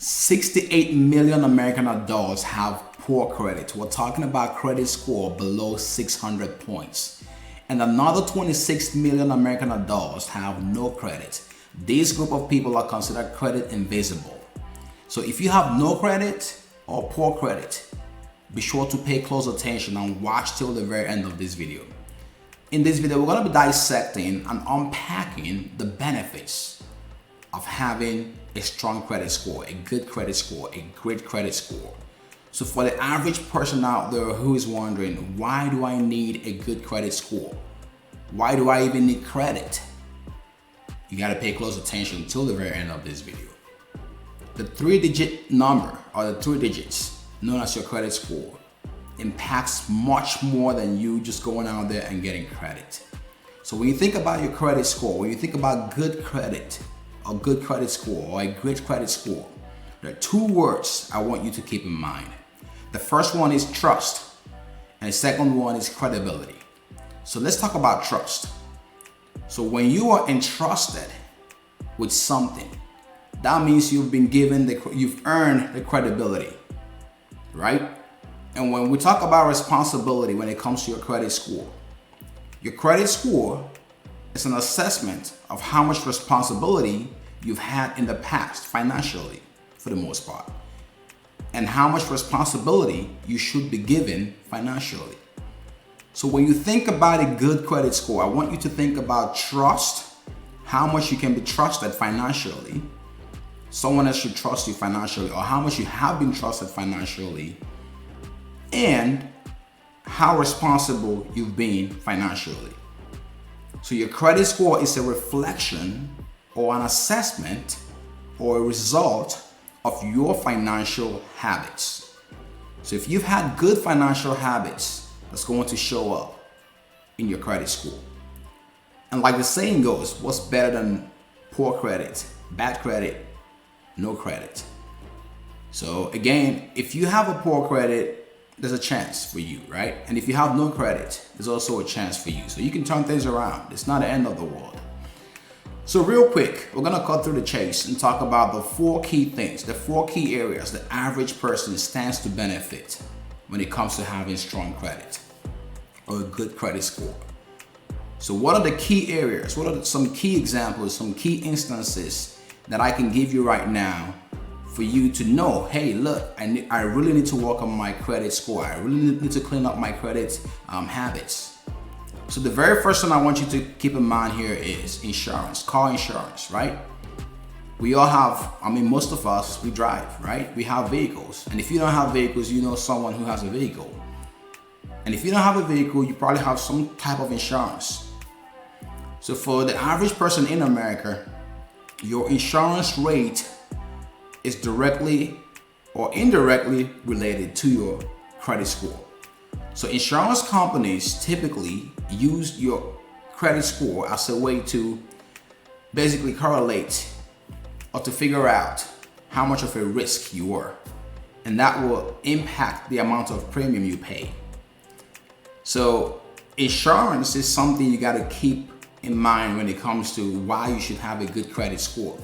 68 million American adults have poor credit. We're talking about credit score below 600 points. And another 26 million American adults have no credit. This group of people are considered credit invisible. So if you have no credit or poor credit, be sure to pay close attention and watch till the very end of this video. In this video, we're going to be dissecting and unpacking the benefits of having a strong credit score, a good credit score, a great credit score. So for the average person out there who is wondering, why do I need a good credit score? Why do I even need credit? You got to pay close attention till the very end of this video. The 3-digit number, or the 3 digits known as your credit score, impacts much more than you just going out there and getting credit. So when you think about your credit score, when you think about good credit, a good credit score, or a great credit score, there are 2 words I want you to keep in mind. The first one is trust, and the second one is credibility. So let's talk about trust. So when you are entrusted with something, that means you've earned the credibility, right? And when we talk about responsibility when it comes to your credit score is an assessment of how much responsibility you've had in the past financially, for the most part, and how much responsibility you should be given financially. So when you think about a good credit score, I want you to think about trust, how much you can be trusted financially, someone else should trust you financially, or how much you have been trusted financially, and how responsible you've been financially. So your credit score is a reflection or an assessment or a result of your financial habits. So if you've had good financial habits, that's going to show up in your credit score. And like the saying goes, what's better than poor credit, bad credit, no credit? So again, if you have a poor credit, there's a chance for you, right? And if you have no credit, there's also a chance for you. So you can turn things around. It's not the end of the world. So real quick, we're gonna cut through the chase and talk about the 4 key things, the 4 key areas the average person stands to benefit when it comes to having strong credit or a good credit score. So what are the key areas? What are some key examples, some key instances that I can give you right now for you to know, hey, look, I really need to work on my credit score. I really need to clean up my credit habits. So the very first thing I want you to keep in mind here is insurance, car insurance, right? We all have, most of us, we drive, right? We have vehicles. And if you don't have vehicles, you know someone who has a vehicle. And if you don't have a vehicle, you probably have some type of insurance. So for the average person in America, your insurance rate is directly or indirectly related to your credit score. So insurance companies typically use your credit score as a way to basically correlate or to figure out how much of a risk you are. And that will impact the amount of premium you pay. So insurance is something you got to keep in mind when it comes to why you should have a good credit score.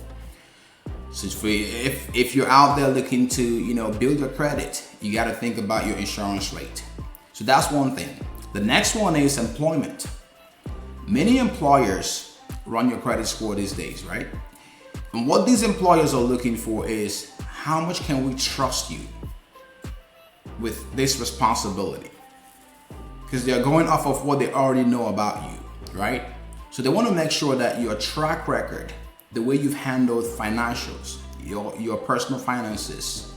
So if you're out there looking to build your credit, you got to think about your insurance rate. So that's one thing. The next one is employment. Many employers run your credit score these days, right? And what these employers are looking for is, how much can we trust you with this responsibility? Because they're going off of what they already know about you, right? So they want to make sure that your track record, the way you've handled financials, your personal finances,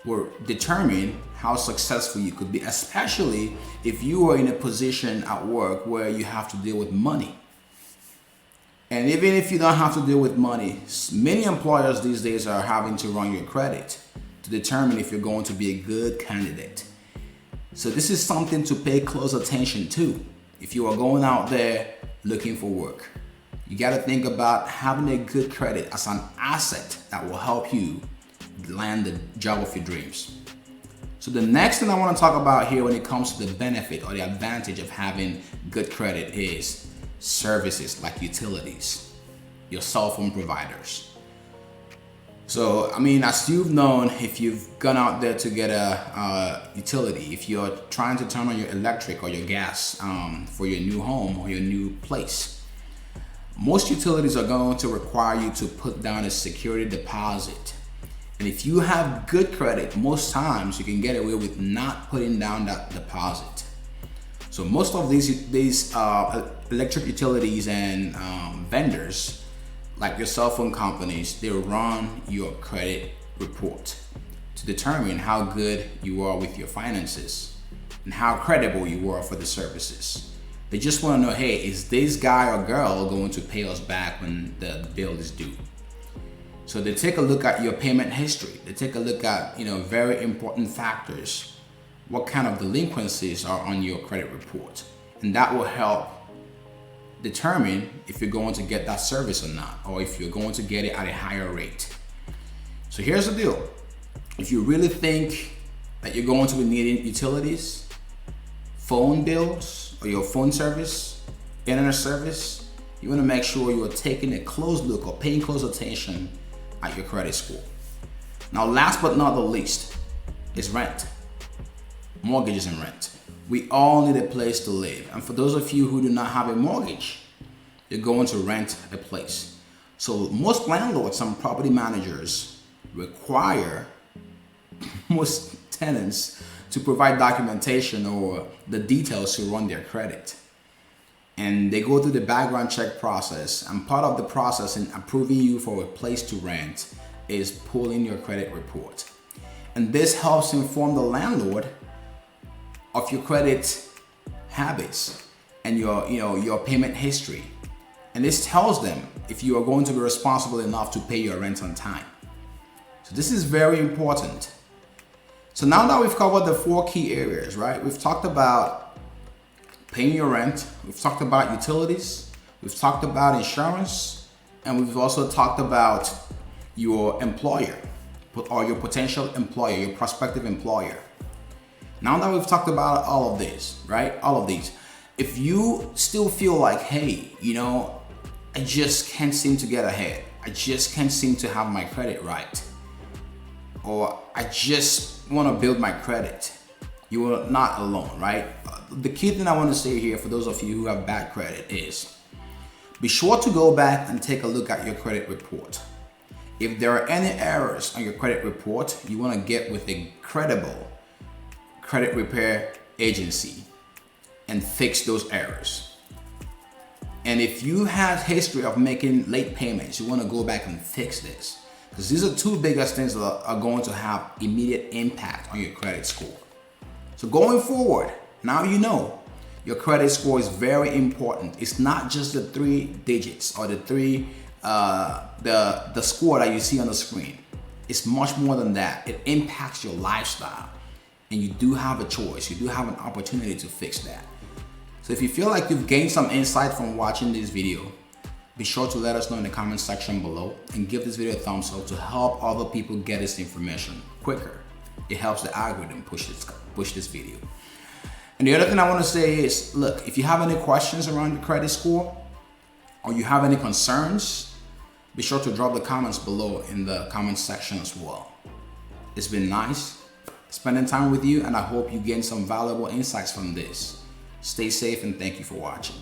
will determine how successful you could be, especially if you are in a position at work where you have to deal with money. And even if you don't have to deal with money, many employers these days are having to run your credit to determine if you're going to be a good candidate. So this is something to pay close attention to if you are going out there looking for work. You got to think about having a good credit as an asset that will help you land the job of your dreams. So the next thing I want to talk about here when it comes to the benefit or the advantage of having good credit is services like utilities, your cell phone providers. So, I mean, as you've known, if you've gone out there to get a utility, if you're trying to turn on your electric or your gas for your new home or your new place, most utilities are going to require you to put down a security deposit. And if you have good credit, most times you can get away with not putting down that deposit. So most of these electric utilities and vendors, like your cell phone companies, they run your credit report to determine how good you are with your finances and how credible you are for the services. They just want to know, hey, is this guy or girl going to pay us back when the bill is due? So they take a look at your payment history. They take a look at, very important factors. What kind of delinquencies are on your credit report? And that will help determine if you're going to get that service or not, or if you're going to get it at a higher rate. So here's the deal. If you really think that you're going to be needing utilities, phone bills, or your phone service, internet service, you want to make sure you are taking a close look or paying close attention at your credit score. Now, last but not the least is rent. Mortgages and rent. We all need a place to live. And for those of you who do not have a mortgage, you're going to rent a place. So most landlords and property managers require most tenants to provide documentation or the details to run their credit. And they go through the background check process. And part of the process in approving you for a place to rent is pulling your credit report. And this helps inform the landlord of your credit habits and your payment history. And this tells them if you are going to be responsible enough to pay your rent on time. So this is very important. So now that we've covered the 4 key areas, right? We've talked about paying your rent, we've talked about utilities, we've talked about insurance, and we've also talked about your employer or your potential employer, your prospective employer. Now that we've talked about all of this, right? All of these, if you still feel like, hey, I just can't seem to get ahead. I just can't seem to have my credit right. Or I just want to build my credit. You are not alone, right? The key thing I want to say here for those of you who have bad credit is be sure to go back and take a look at your credit report. If there are any errors on your credit report, you want to get with a credible credit repair agency and fix those errors. And if you have history of making late payments, you want to go back and fix this, because these are 2 biggest things that are going to have immediate impact on your credit score. So going forward, now you know your credit score is very important. It's not just the 3 digits or the score that you see on the screen. It's much more than that. It impacts your lifestyle. And you do have a choice. You do have an opportunity to fix that. So if you feel like you've gained some insight from watching this video, be sure to let us know in the comment section below and give this video a thumbs up to help other people get this information quicker. It helps the algorithm push this video. And the other thing I want to say is, look, if you have any questions around your credit score or you have any concerns, be sure to drop the comments below in the comment section as well. It's been nice spending time with you, and I hope you gain some valuable insights from this. Stay safe and thank you for watching.